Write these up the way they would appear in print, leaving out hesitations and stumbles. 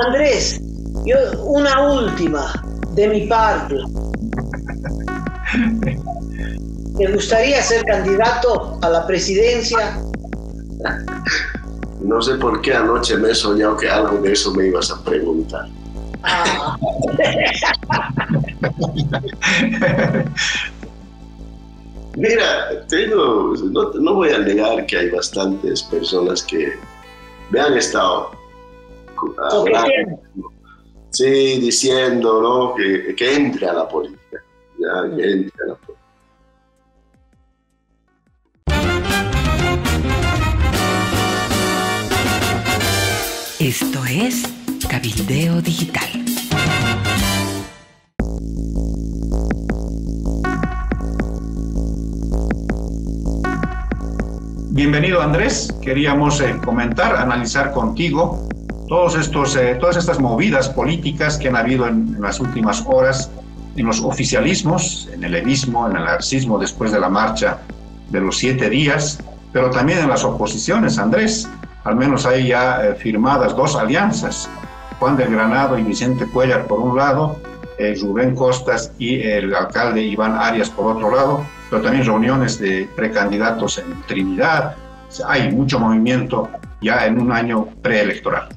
Andrés, yo una última de mi parte. ¿Te gustaría ser candidato a la presidencia? No sé por qué anoche me he soñado que algo de eso me ibas a preguntar. Ah. Mira, no voy a negar que hay bastantes personas que me han estado hablando, sí, diciendo, ¿no? que entre a la política, ya, que entre a la política. Esto es Cabildeo Digital. Bienvenido, Andrés. Queríamos comentar, analizar contigo todas estas movidas políticas que han habido en las últimas horas en los oficialismos, en el levismo, en el arcismo después de la marcha de los 7 días, pero también en las oposiciones, Andrés. Al menos hay ya firmadas 2 alianzas, Juan del Granado y Vicente Cuéllar por un lado, Rubén Costas y el alcalde Iván Arias por otro lado, pero también reuniones de precandidatos en Trinidad. Hay mucho movimiento ya en un año preelectoral.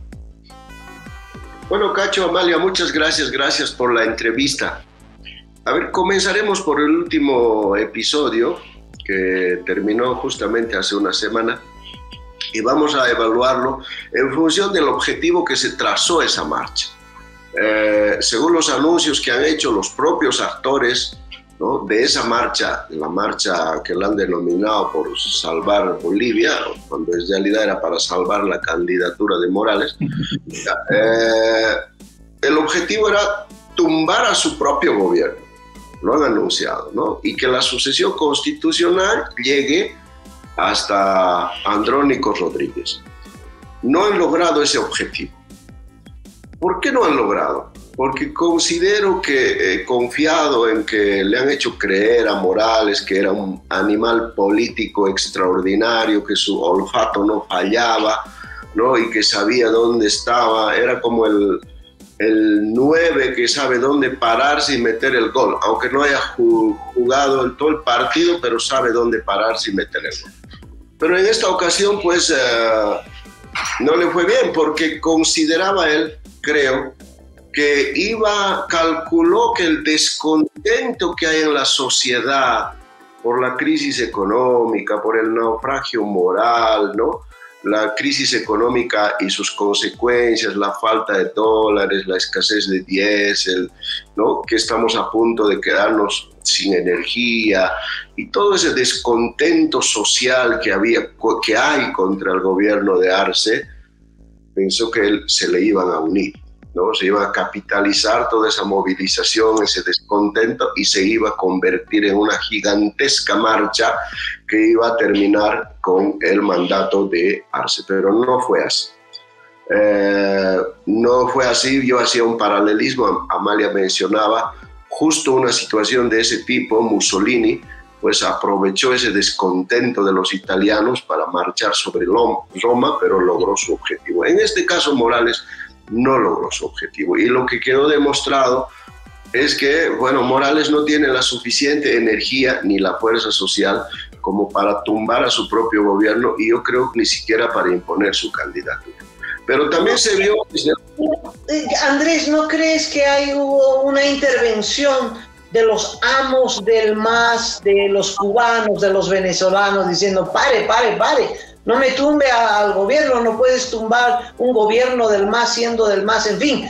Bueno, Cacho, Amalia, muchas gracias por la entrevista. A ver, comenzaremos por el último episodio que terminó justamente hace una semana y vamos a evaluarlo en función del objetivo que se trazó esa marcha. Según los anuncios que han hecho los propios actores, ¿no?, de esa marcha, de la marcha que la han denominado por salvar Bolivia, cuando en realidad era para salvar la candidatura de Morales, el objetivo era tumbar a su propio gobierno, lo han anunciado, ¿no? Y que la sucesión constitucional llegue hasta Andrónico Rodríguez. No han logrado ese objetivo. ¿Por qué no han logrado? Porque considero que, confiado en que le han hecho creer a Morales que era un animal político extraordinario, que su olfato no fallaba, ¿no?, y que sabía dónde estaba, era como el 9 que sabe dónde pararse y meter el gol, aunque no haya jugado todo el partido, pero sabe dónde pararse y meter el gol. Pero en esta ocasión, pues, no le fue bien, porque consideraba él, creo, que calculó que el descontento que hay en la sociedad por la crisis económica, por el naufragio moral, ¿no?, la crisis económica y sus consecuencias, la falta de dólares, la escasez de diésel, ¿no?, que estamos a punto de quedarnos sin energía, y todo ese descontento social que hay contra el gobierno de Arce, pensó que se le iban a unir, ¿no? Se iba a capitalizar toda esa movilización, ese descontento, y se iba a convertir en una gigantesca marcha que iba a terminar con el mandato de Arce, pero no fue así. No fue así. Yo hacía un paralelismo, Amalia mencionaba justo una situación de ese tipo. Mussolini pues aprovechó ese descontento de los italianos para marchar sobre Roma, pero logró su objetivo. En este caso, Morales no logró su objetivo, y lo que quedó demostrado es que, bueno, Morales no tiene la suficiente energía ni la fuerza social como para tumbar a su propio gobierno, y yo creo que ni siquiera para imponer su candidatura. Pero también se vio... Andrés, ¿no crees que hubo una intervención de los amos del MAS, de los cubanos, de los venezolanos, diciendo pare, no me tumbe al gobierno, no puedes tumbar un gobierno del MAS siendo del MAS, en fin,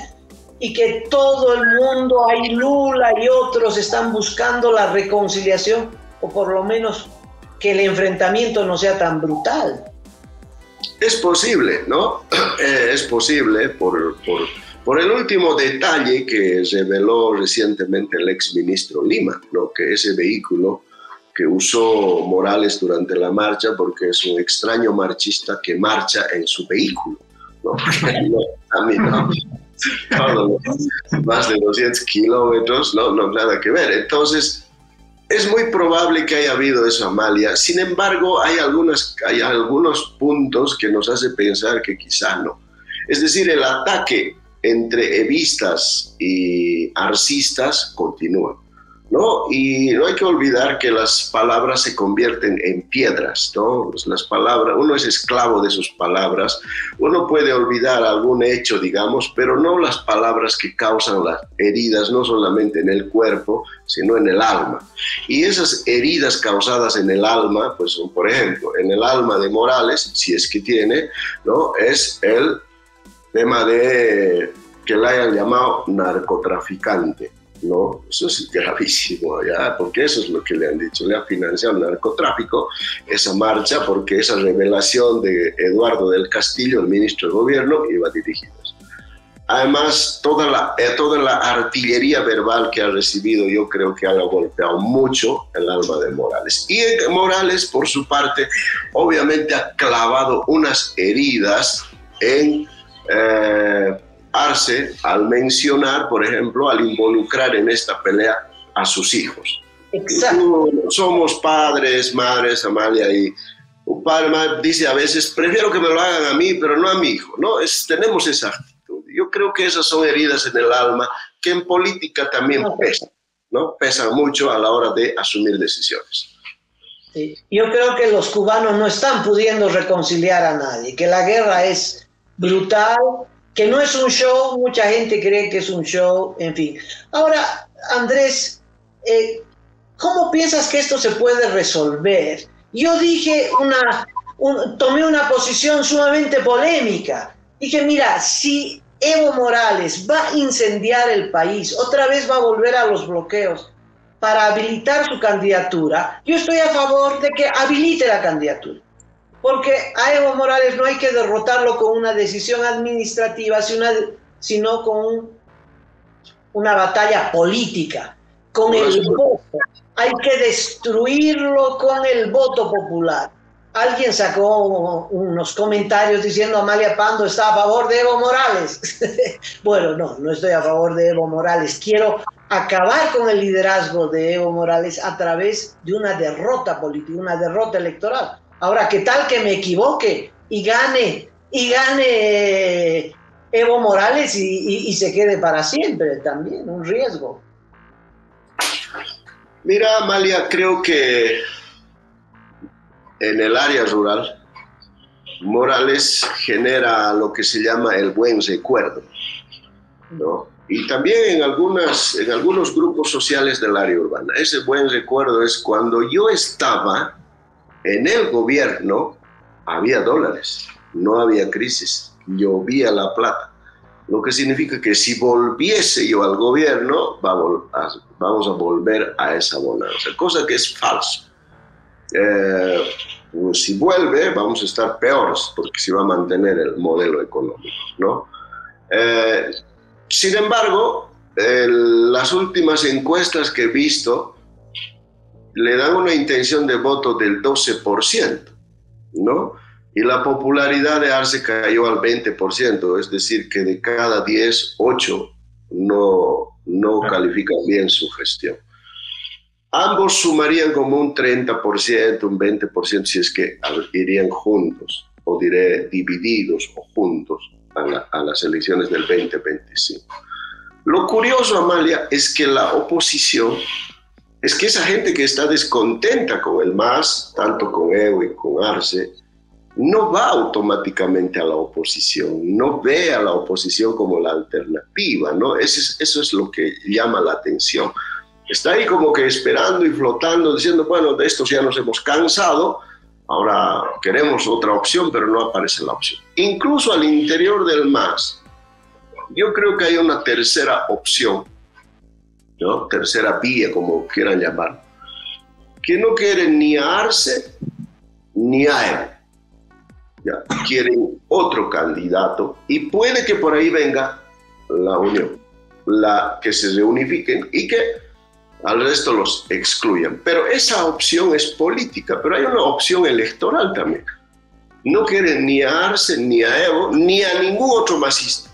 y que todo el mundo, ahí Lula y otros, están buscando la reconciliación, o por lo menos que el enfrentamiento no sea tan brutal? Es posible, ¿no? Es posible por el último detalle que reveló recientemente el exministro Lima, ¿no?, que ese vehículo que usó Morales durante la marcha, porque es un extraño marchista que marcha en su vehículo, ¿no? Más de 200 kilómetros, no, nada que ver. Entonces, es muy probable que haya habido eso, Amalia. Sin embargo, hay algunos puntos que nos hace pensar que quizá no. Es decir, el ataque entre evistas y arcistas continúa, ¿no? Y no hay que olvidar que las palabras se convierten en piedras, ¿no? Pues las palabras, uno es esclavo de sus palabras, uno puede olvidar algún hecho, digamos, pero no las palabras que causan las heridas, no solamente en el cuerpo, sino en el alma. Y esas heridas causadas en el alma, pues son, por ejemplo, en el alma de Morales, si es que tiene, ¿no? Es el tema de que le hayan llamado narcotraficante, ¿no? Eso es gravísimo, ¿ya? Porque eso es lo que le han dicho, le ha financiado el narcotráfico, esa marcha, porque esa revelación de Eduardo del Castillo, el ministro de Gobierno, iba dirigida. Además, toda la artillería verbal que ha recibido, yo creo que ha golpeado mucho el alma de Morales. Y Morales, por su parte, obviamente ha clavado unas heridas en Arce al mencionar, por ejemplo, al involucrar en esta pelea a sus hijos. Exacto. Somos padres, madres, Amalia, y un padre dice a veces, prefiero que me lo hagan a mí, pero no a mi hijo, ¿no? Tenemos esa actitud. Yo creo que esas son heridas en el alma que en política también pesan, ¿no? Pesan mucho a la hora de asumir decisiones. Sí. Yo creo que los cubanos no están pudiendo reconciliar a nadie, que la guerra es brutal, que no es un show, mucha gente cree que es un show, en fin. Ahora, Andrés, ¿cómo piensas que esto se puede resolver? Yo dije tomé una posición sumamente polémica. Dije, mira, si Evo Morales va a incendiar el país, otra vez va a volver a los bloqueos para habilitar su candidatura, yo estoy a favor de que habilite la candidatura. Porque a Evo Morales no hay que derrotarlo con una decisión administrativa, sino con una batalla política, con el voto. Hay que destruirlo con el voto popular. Alguien sacó unos comentarios diciendo Amalia Pando está a favor de Evo Morales. Bueno, no estoy a favor de Evo Morales. Quiero acabar con el liderazgo de Evo Morales a través de una derrota política, una derrota electoral. Ahora, ¿qué tal que me equivoque y gane Evo Morales y se quede para siempre? También un riesgo. Mira, Amalia, creo que en el área rural, Morales genera lo que se llama el buen recuerdo, ¿no? Y también en algunos grupos sociales del área urbana. Ese buen recuerdo es cuando yo estaba en el gobierno, había dólares, no había crisis, llovía la plata. Lo que significa que si volviese yo al gobierno, vamos a volver a esa bonanza, cosa que es falso. Pues si vuelve, vamos a estar peores, porque se va a mantener el modelo económico, ¿no? Sin embargo, las últimas encuestas que he visto le dan una intención de voto del 12%, ¿no? Y la popularidad de Arce cayó al 20%, es decir, que de cada 10, 8 no califican bien su gestión. Ambos sumarían como un 30%, un 20%, si es que irían juntos, o diré divididos o juntos a las elecciones del 2025. Lo curioso, Amalia, es que la oposición, es que esa gente que está descontenta con el MAS, tanto con Evo y con Arce, no va automáticamente a la oposición, no ve a la oposición como la alternativa, ¿no? Eso es lo que llama la atención. Está ahí como que esperando y flotando, diciendo, bueno, de estos ya nos hemos cansado, ahora queremos otra opción, pero no aparece la opción. Incluso al interior del MAS, yo creo que hay una tercera opción, ¿no? Tercera vía, como quieran llamarlo, que no quieren ni a Arce ni a Evo. Ya, quieren otro candidato y puede que por ahí venga la unión, que se reunifiquen y que al resto los excluyan. Pero esa opción es política, pero hay una opción electoral también. No quieren ni a Arce, ni a Evo, ni a ningún otro masista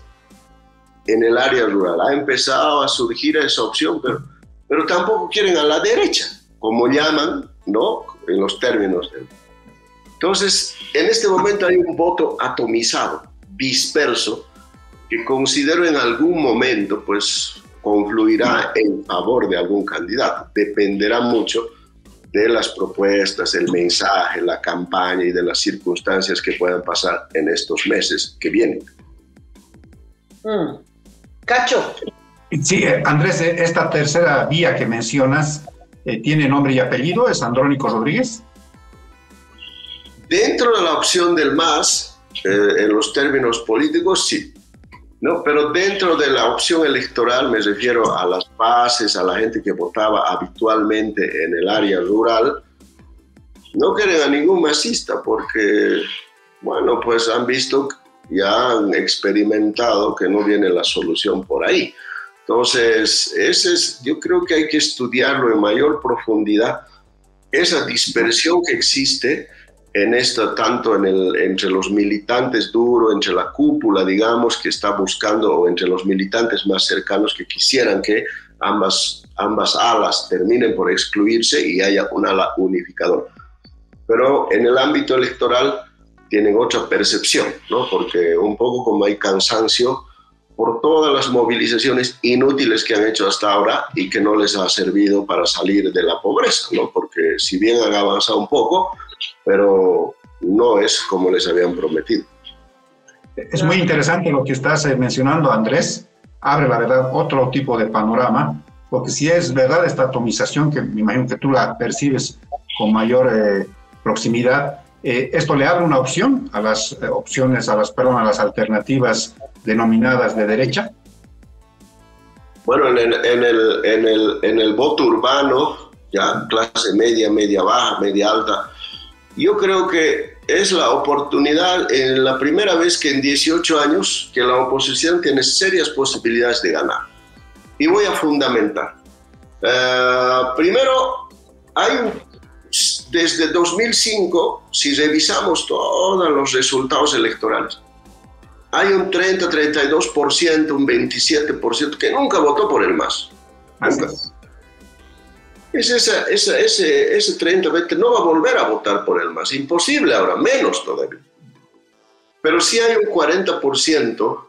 en el área rural. Ha empezado a surgir esa opción, pero tampoco quieren a la derecha, como llaman, ¿no? En los términos de... Entonces, en este momento hay un voto atomizado, disperso, que considero en algún momento pues confluirá en favor de algún candidato. Dependerá mucho de las propuestas, el mensaje, la campaña y de las circunstancias que puedan pasar en estos meses que vienen. Cacho. Sí, Andrés, esta tercera vía que mencionas, ¿tiene nombre y apellido? ¿Es Andrónico Rodríguez? Dentro de la opción del MAS, en los términos políticos, sí. No, pero dentro de la opción electoral me refiero a las bases, a la gente que votaba habitualmente en el área rural. No quieren a ningún masista porque, bueno, pues han visto, ya han experimentado que no viene la solución por ahí. Entonces, yo creo que hay que estudiarlo en mayor profundidad, esa dispersión que existe en esto, tanto entre los militantes duros, entre la cúpula, digamos, que está buscando, o entre los militantes más cercanos que quisieran que ambas alas terminen por excluirse y haya un ala unificadora. Pero en el ámbito electoral tienen otra percepción, ¿no? Porque un poco como hay cansancio por todas las movilizaciones inútiles que han hecho hasta ahora y que no les ha servido para salir de la pobreza, ¿no? Porque si bien han avanzado un poco, pero no es como les habían prometido. Es muy interesante lo que estás mencionando, Andrés. Abre, la verdad, otro tipo de panorama, porque si es verdad esta atomización, que me imagino que tú la percibes con mayor proximidad, esto le abre una opción a las a las alternativas denominadas de derecha. Bueno, en el voto urbano, ya clase media, media baja, media alta, yo creo que es la oportunidad, en la primera vez que en 18 años, que la oposición tiene serias posibilidades de ganar. Y voy a fundamentar. Primero, desde 2005, si revisamos todos los resultados electorales, hay un 30, 32%, un 27% que nunca votó por el MAS. Nunca. Ese 30, 20 no va a volver a votar por el MAS. Imposible ahora, menos todavía. Pero sí hay un 40%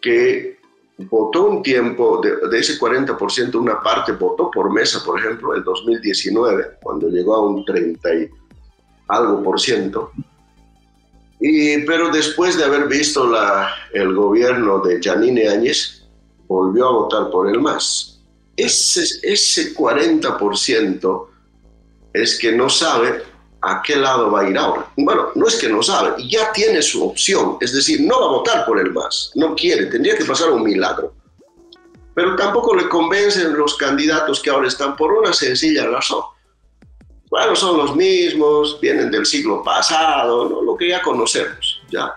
que votó un tiempo, de ese 40%, una parte votó por Mesa, por ejemplo, el 2019, cuando llegó a un 30 y algo por ciento. Pero después de haber visto el gobierno de Yanine Áñez, volvió a votar por el MAS. Ese 40% es que no sabe a qué lado va a ir ahora. Bueno, no es que no sabe, ya tiene su opción, es decir, no va a votar por el MAS, no quiere, tendría que pasar un milagro. Pero tampoco le convencen los candidatos que ahora están por una sencilla razón. Bueno, son los mismos, vienen del siglo pasado, ¿no? Lo que ya conocemos, ¿ya?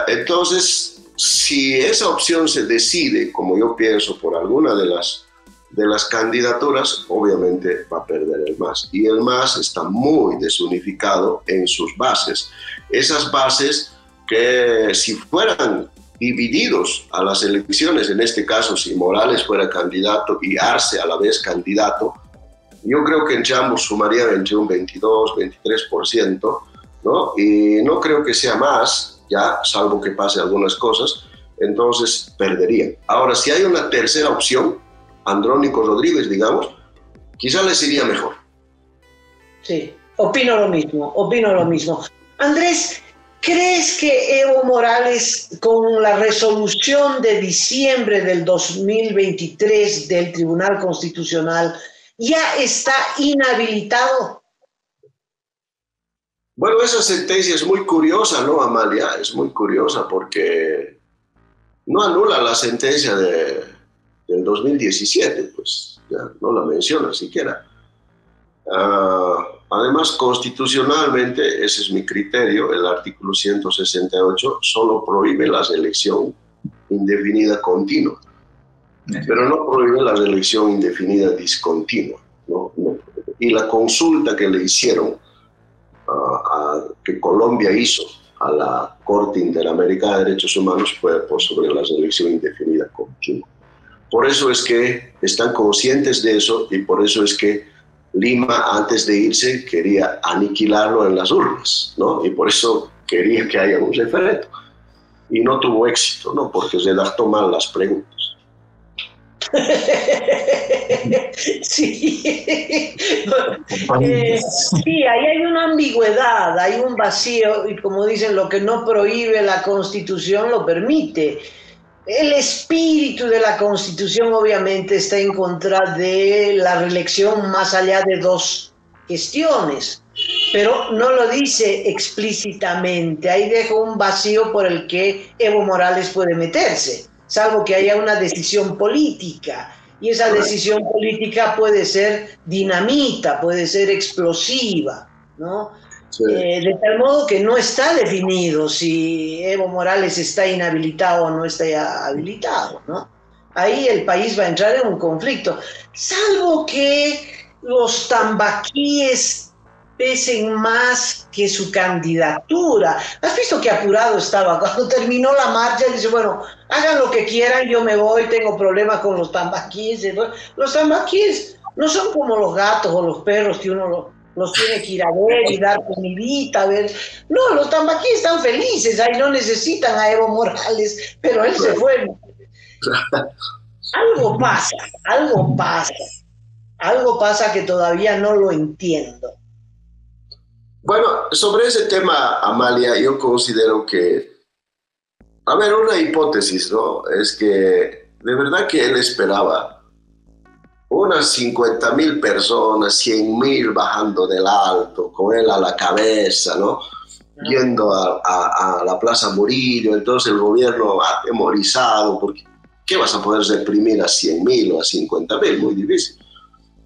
Entonces, si esa opción se decide, como yo pienso, por alguna de las candidaturas, obviamente va a perder el MAS. Y el MAS está muy desunificado en sus bases. Esas bases que si fueran divididos a las elecciones, en este caso si Morales fuera candidato y Arce a la vez candidato, yo creo que entre ambos sumarían entre un 22, 23%, ¿no? Y no creo que sea más, ya, salvo que pase algunas cosas, entonces perderían. Ahora, si hay una tercera opción, Andrónico Rodríguez, digamos, quizá les iría mejor. Sí, opino lo mismo. Andrés, ¿crees que Evo Morales, con la resolución de diciembre del 2023 del Tribunal Constitucional, ya está inhabilitado? Bueno, esa sentencia es muy curiosa, ¿no, Amalia? Es muy curiosa porque no anula la sentencia del 2017, pues ya no la menciona siquiera. Además, constitucionalmente, ese es mi criterio, el artículo 168 solo prohíbe la reelección indefinida continua, pero no prohíbe la reelección indefinida discontinua, ¿no? Y la consulta que le hicieron, que Colombia hizo a la Corte Interamericana de Derechos Humanos, fue sobre la reelección indefinida continua. Por eso es que están conscientes de eso y por eso es que Lima, antes de irse, quería aniquilarlo en las urnas, ¿no? Y por eso quería que haya un referendo. y no tuvo éxito, ¿no? Porque redactó mal las preguntas. Sí. Sí, ahí hay una ambigüedad, hay un vacío, y como dicen, lo que no prohíbe la Constitución lo permite. El espíritu de la Constitución obviamente está en contra de la reelección más allá de 2 gestiones, pero no lo dice explícitamente. Ahí deja un vacío por el que Evo Morales puede meterse, salvo que haya una decisión política. Y esa decisión política puede ser dinamita, puede ser explosiva, ¿no? Sí. De tal modo que no está definido si Evo Morales está inhabilitado o no está habilitado, ¿no? Ahí el país va a entrar en un conflicto, salvo que los tambaquíes pesen más que su candidatura. ¿Has visto qué apurado estaba? Cuando terminó la marcha, dice, bueno, hagan lo que quieran, yo me voy, tengo problemas con los tambaquíes. Los tambaquíes no son como los gatos o los perros que uno los tiene que ir a ver y dar comidita, a ver. No, los tambaquíes están felices, ahí no necesitan a Evo Morales, pero él se fue. Algo pasa que todavía no lo entiendo. Bueno, sobre ese tema, Amalia, yo considero que, a ver, una hipótesis, ¿no? Es que de verdad que él esperaba unas 50.000 personas, 100.000 bajando del alto, con él a la cabeza, ¿no? Yendo a la Plaza Murillo, entonces el gobierno atemorizado, porque ¿qué vas a poder reprimir a 100.000 o a 50.000? Muy difícil,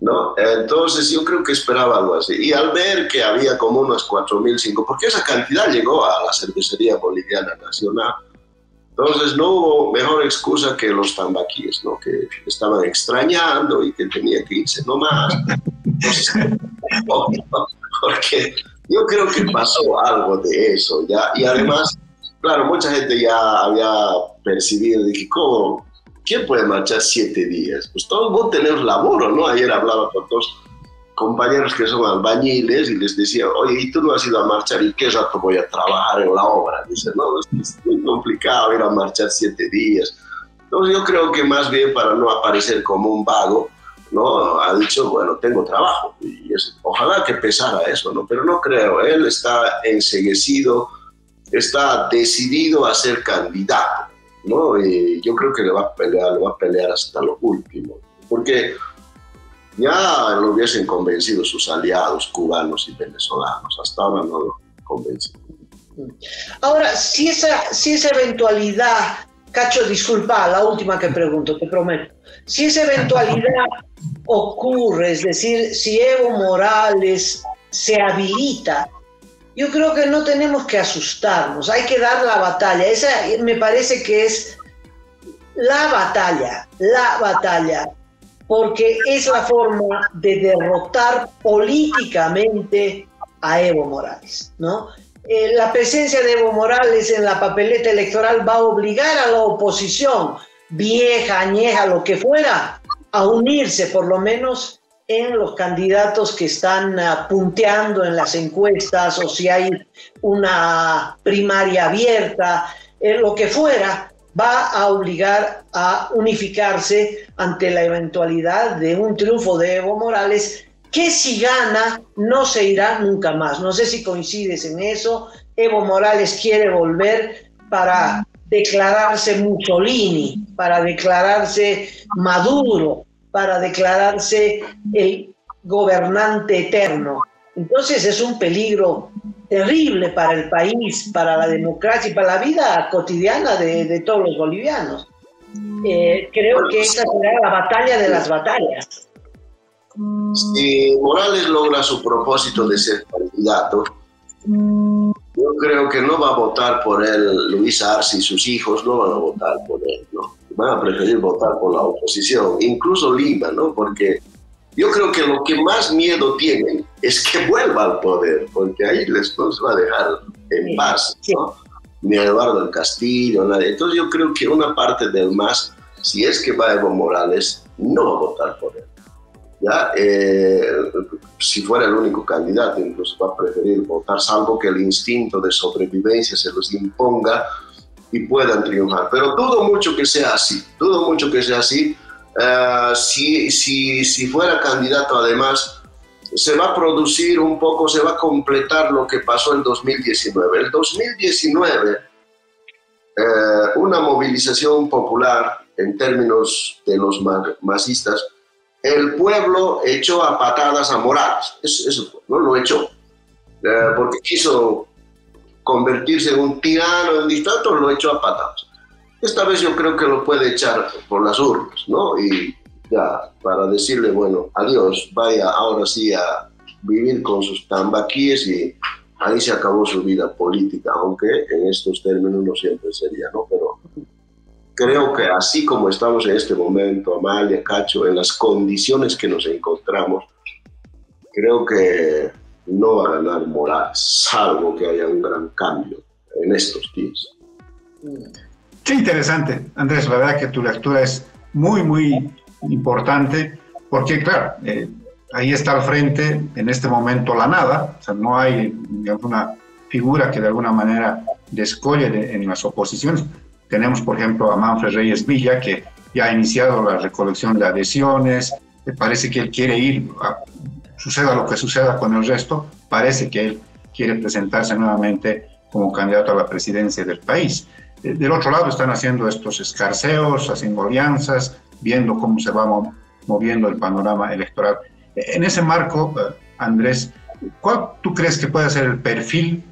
¿no? Entonces yo creo que esperaba algo así. Y al ver que había como unos 4.000, 5.000, porque esa cantidad llegó a la Cervecería Boliviana Nacional, entonces no hubo mejor excusa que los tambaquíes, ¿no? Que estaban extrañando y que tenía que irse nomás. Entonces, porque yo creo que pasó algo de eso, ¿ya? Y además, claro, mucha gente ya había percibido, dije, ¿cómo? ¿Quién puede marchar 7 días? Pues todos vos tenemos laburo, ¿no? Ayer hablaba con 2 compañeros que son albañiles y les decía, oye, ¿y tú no has ido a marchar? ¿Y qué rato voy a trabajar en la obra? Dice, no, es muy complicado ir a marchar 7 días. Entonces yo creo que más bien para no aparecer como un vago, ¿no? Ha dicho, bueno, tengo trabajo. Y ojalá que pesara eso, ¿no? Pero no creo, él está enceguecido, está decidido a ser candidato, ¿no? Y yo creo que le va a pelear hasta lo último. Porque ya lo hubiesen convencido sus aliados cubanos y venezolanos. Hasta ahora no lo convencen. Ahora, si esa eventualidad, Cacho, disculpa, la última que pregunto, te prometo. Si esa eventualidad ocurre, es decir, si Evo Morales se habilita, yo creo que no tenemos que asustarnos, hay que dar la batalla. Esa me parece que es la batalla, porque es la forma de derrotar políticamente a Evo Morales, ¿no? La presencia de Evo Morales en la papeleta electoral va a obligar a la oposición, vieja, añeja, lo que fuera, a unirse por lo menos en los candidatos que están punteando en las encuestas, o si hay una primaria abierta, lo que fuera, va a obligar a unificarse ante la eventualidad de un triunfo de Evo Morales, que si gana no se irá nunca más. No sé si coincides en eso. Evo Morales quiere volver para declararse Mussolini, para declararse Maduro, para declararse el gobernante eterno. Entonces es un peligro terrible para el país, para la democracia y para la vida cotidiana de todos los bolivianos. Creo que esa será la batalla de las batallas. Si Morales logra su propósito de ser candidato, yo creo que no va a votar por él Luis Arce y sus hijos, no van a votar por él, ¿no? Van a preferir votar por la oposición, incluso Lima, ¿no? Porque yo creo que lo que más miedo tienen es que vuelva al poder, porque ahí no se va a dejar en paz, ¿no? Ni a Eduardo del Castillo, nadie. Entonces yo creo que una parte del MAS, si es que va Evo Morales, no va a votar por él. ¿Ya? Si fuera el único candidato, incluso va a preferir votar, salvo que el instinto de sobrevivencia se los imponga y puedan triunfar. Pero dudo mucho que sea así, dudo mucho que sea así. Si fuera candidato, además, se va a producir un poco, se va a completar lo que pasó en 2019. El 2019, una movilización popular en términos de los masistas, el pueblo echó a patadas a Morales, eso fue, ¿no? Lo echó, porque quiso convertirse en un tirano, en dictador, lo echó a patadas. Esta vez yo creo que lo puede echar por las urnas, ¿no? Y ya, para decirle, bueno, adiós, vaya ahora sí a vivir con sus tambaquíes y ahí se acabó su vida política, aunque en estos términos no siempre sería, ¿no? Pero creo que así como estamos en este momento, Amalia, Cacho, en las condiciones que nos encontramos, creo que no va a ganar Morales, salvo que haya un gran cambio en estos días. Qué interesante, Andrés, la verdad que tu lectura es muy, muy importante, porque claro, ahí está al frente en este momento la nada, o sea, no hay una figura que de alguna manera descolle en las oposiciones. Tenemos, por ejemplo, a Manfred Reyes Villa, que ya ha iniciado la recolección de adhesiones, parece que él quiere ir, suceda lo que suceda con el resto, parece que él quiere presentarse nuevamente como candidato a la presidencia del país. Del otro lado están haciendo estos escarceos, haciendo alianzas, viendo cómo se va moviendo el panorama electoral. En ese marco, Andrés, ¿cuál tú crees que puede ser el perfil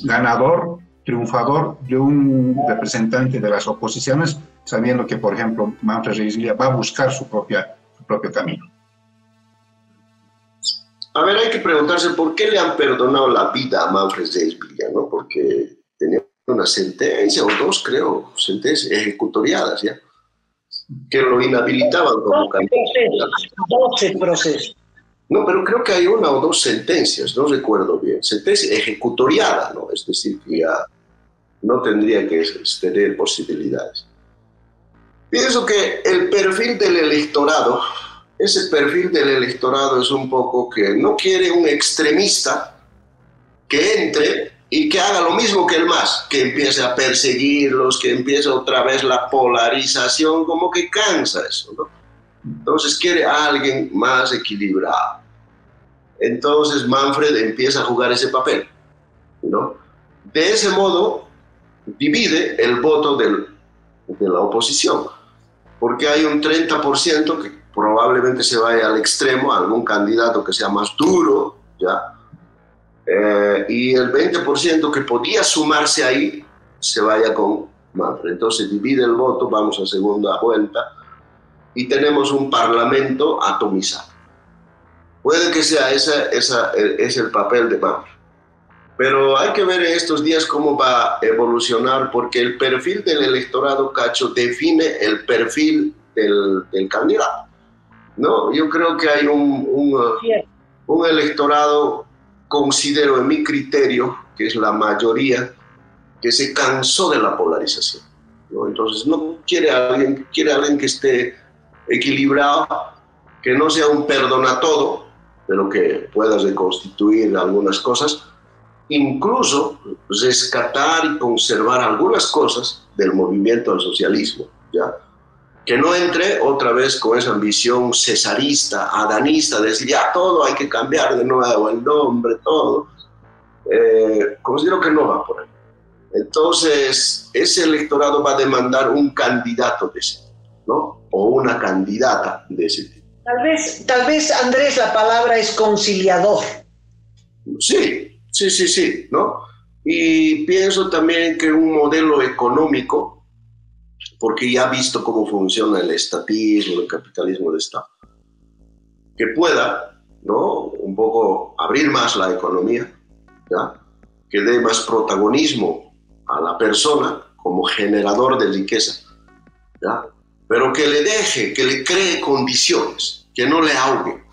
ganador, triunfador de un representante de las oposiciones, sabiendo que, por ejemplo, Manfred Reyes Villa va a buscar su propio camino? A ver, hay que preguntarse por qué le han perdonado la vida a Manfred Reyes Villa, ¿no? Porque tenía una sentencia o dos, creo, sentencias ejecutoriadas, ¿ya? Que lo inhabilitaban como candidato. 12 procesos. No, pero creo que hay una o dos sentencias, no recuerdo bien. Sentencia ejecutoriada, ¿no? Es decir, que ya no tendría que tener posibilidades. Pienso que el perfil del electorado, ese perfil del electorado es un poco que no quiere un extremista que entre y que haga lo mismo que el MAS, que empiece a perseguirlos, que empiece otra vez la polarización, como que cansa eso, ¿no? Entonces quiere a alguien más equilibrado. Entonces Manfred empieza a jugar ese papel, ¿no? De ese modo divide el voto de la oposición, porque hay un 30% que probablemente se vaya al extremo, a algún candidato que sea más duro, ¿ya? Y el 20% que podía sumarse ahí se vaya con Manfred. Entonces divide el voto, vamos a segunda vuelta y tenemos un parlamento atomizado. Puede que sea ese el papel de Manfred, pero hay que ver en estos días cómo va a evolucionar, porque el perfil del electorado, Cacho, define el perfil del candidato, ¿no? Yo creo que hay un electorado, considero en mi criterio, que es la mayoría, que se cansó de la polarización, ¿no? Entonces no quiere alguien que esté equilibrado, que no sea un perdona todo, pero que pueda reconstituir algunas cosas, incluso rescatar y conservar algunas cosas del movimiento al socialismo, ¿ya? Que no entre otra vez con esa ambición cesarista, adanista, de decir ya todo hay que cambiar de nuevo, el nombre, todo. Considero que no va por ahí. Entonces, ese electorado va a demandar un candidato de ese tipo, ¿no? O una candidata de ese tipo. Tal vez, Andrés, la palabra es conciliador. Sí, ¿no? Y pienso también que un modelo económico, porque ya ha visto cómo funciona el estatismo, el capitalismo de Estado, que pueda, ¿no?, un poco abrir más la economía, ¿ya?, que dé más protagonismo a la persona como generador de riqueza, ¿ya?, pero que le deje, que le cree condiciones, que no le ahogue,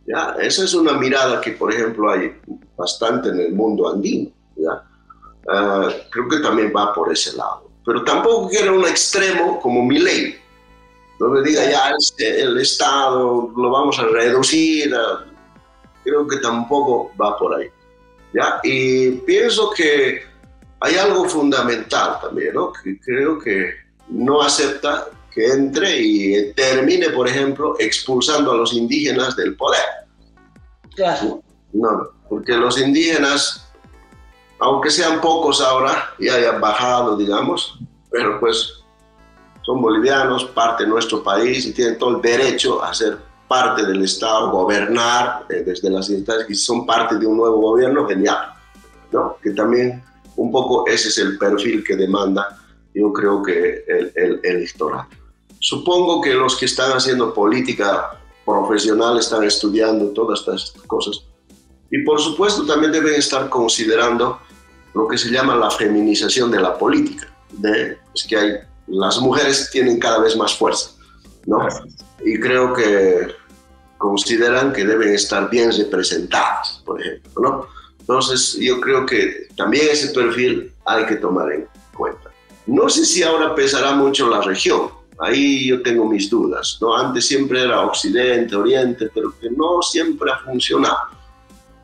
¿ya? Esa es una mirada que, por ejemplo, hay bastante en el mundo andino, ¿ya? Creo que también va por ese lado. Pero tampoco quiero un extremo como Milei, donde diga ya el Estado lo vamos a reducir. Creo que tampoco va por ahí, ¿ya? Y pienso que hay algo fundamental también, ¿no? Que creo que no acepta que entre y termine, por ejemplo, expulsando a los indígenas del poder. Claro. No, porque los indígenas, aunque sean pocos ahora y hayan bajado, digamos, pero pues son bolivianos, parte de nuestro país y tienen todo el derecho a ser parte del Estado, gobernar desde las instancias que son parte de un nuevo gobierno, genial, ¿no? Que también un poco ese es el perfil que demanda, yo creo que el electorado. Supongo que los que están haciendo política profesional están estudiando todas estas cosas y por supuesto también deben estar considerando lo que se llama la feminización de la política, es que las mujeres tienen cada vez más fuerza, ¿no? Y creo que consideran que deben estar bien representadas, por ejemplo, ¿no? Entonces, yo creo que también ese perfil hay que tomar en cuenta. No sé si ahora pesará mucho la región, ahí yo tengo mis dudas, ¿no? Antes siempre era Occidente, Oriente, pero que no siempre ha funcionado.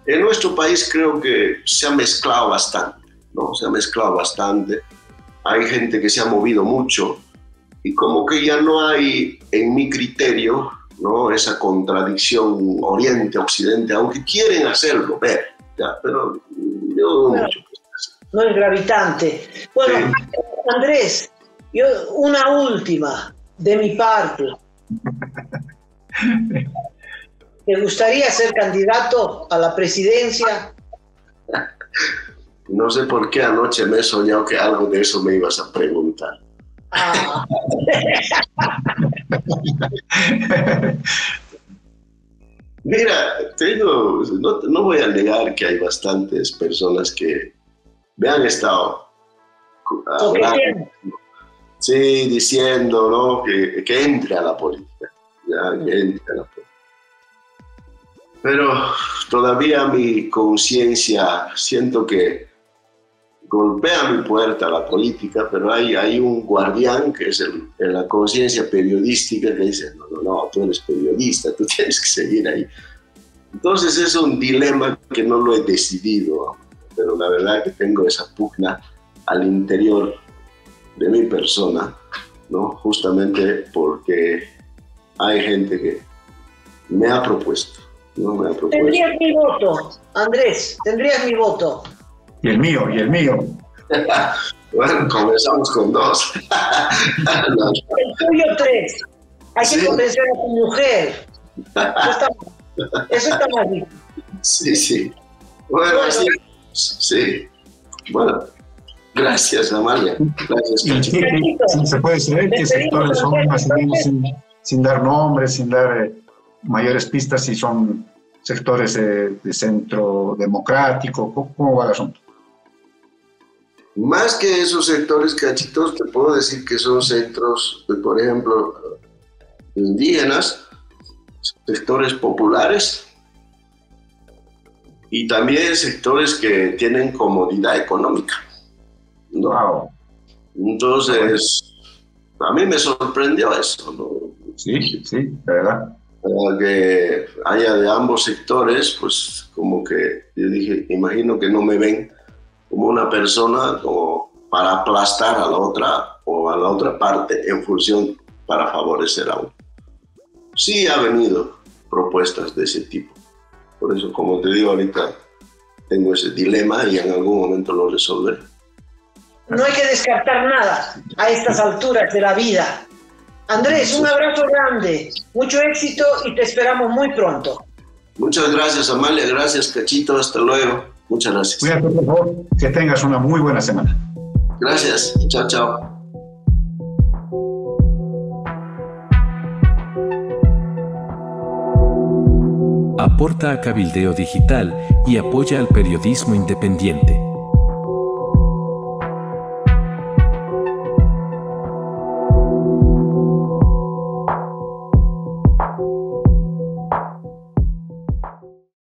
En nuestro país creo que se ha mezclado bastante, ¿no? Se ha mezclado bastante. Hay gente que se ha movido mucho y como que ya no hay, en mi criterio, ¿no? Esa contradicción Oriente-Occidente, aunque quieren hacerlo ver, ¿ya? Pero yo dudo mucho. No es gravitante. Bueno, sí. Andrés, yo una última de mi parte. ¿Te gustaría ser candidato a la presidencia? No sé por qué anoche me he soñado que algo de eso me ibas a preguntar. Ah. Mira, no voy a negar que hay bastantes personas que me han estado hablando, sí, diciendo, ¿no? que entre a la política, ya, que entre a la política. Pero todavía mi conciencia siento que golpea mi puerta a la política, pero hay un guardián que es la conciencia periodística que dice, no, tú eres periodista, tú tienes que seguir ahí. Entonces es un dilema que no lo he decidido, pero la verdad que tengo esa pugna al interior de mi persona, ¿no? Justamente porque hay gente que me ha propuesto, ¿no? Me ha propuesto. Tendrías mi voto, Andrés, tendrías mi voto. Y el mío. Bueno, comenzamos con 2. No. El tuyo 3. Hay que convencer a tu mujer. Eso está mal. Sí. Bueno, sí. Bueno, gracias, Amalia. Gracias, Cachito. Sí, se puede saber qué sectores son, más o menos, sin dar nombres, sin dar mayores pistas, si son sectores de centro democrático. ¿Cómo va el asunto? Más que esos sectores, Cachitos, te puedo decir que son centros, por ejemplo, indígenas, sectores populares y también sectores que tienen comodidad económica, ¿no? Wow. Entonces, a mí me sorprendió eso, ¿no? Sí, la verdad. Que haya de ambos sectores, pues como que yo dije, imagino que no me ven como una persona como para aplastar a la otra o a la otra parte en función para favorecer a uno. Sí ha venido propuestas de ese tipo. Por eso, como te digo ahorita, tengo ese dilema y en algún momento lo resolveré. No hay que descartar nada a estas alturas de la vida. Andrés, un abrazo grande, mucho éxito y te esperamos muy pronto. Muchas gracias, Amalia, gracias, Cachito, hasta luego. Muchas gracias. Cuídate, por favor, que tengas una muy buena semana. Gracias, chao. Aporta a Cabildeo Digital y apoya al periodismo independiente.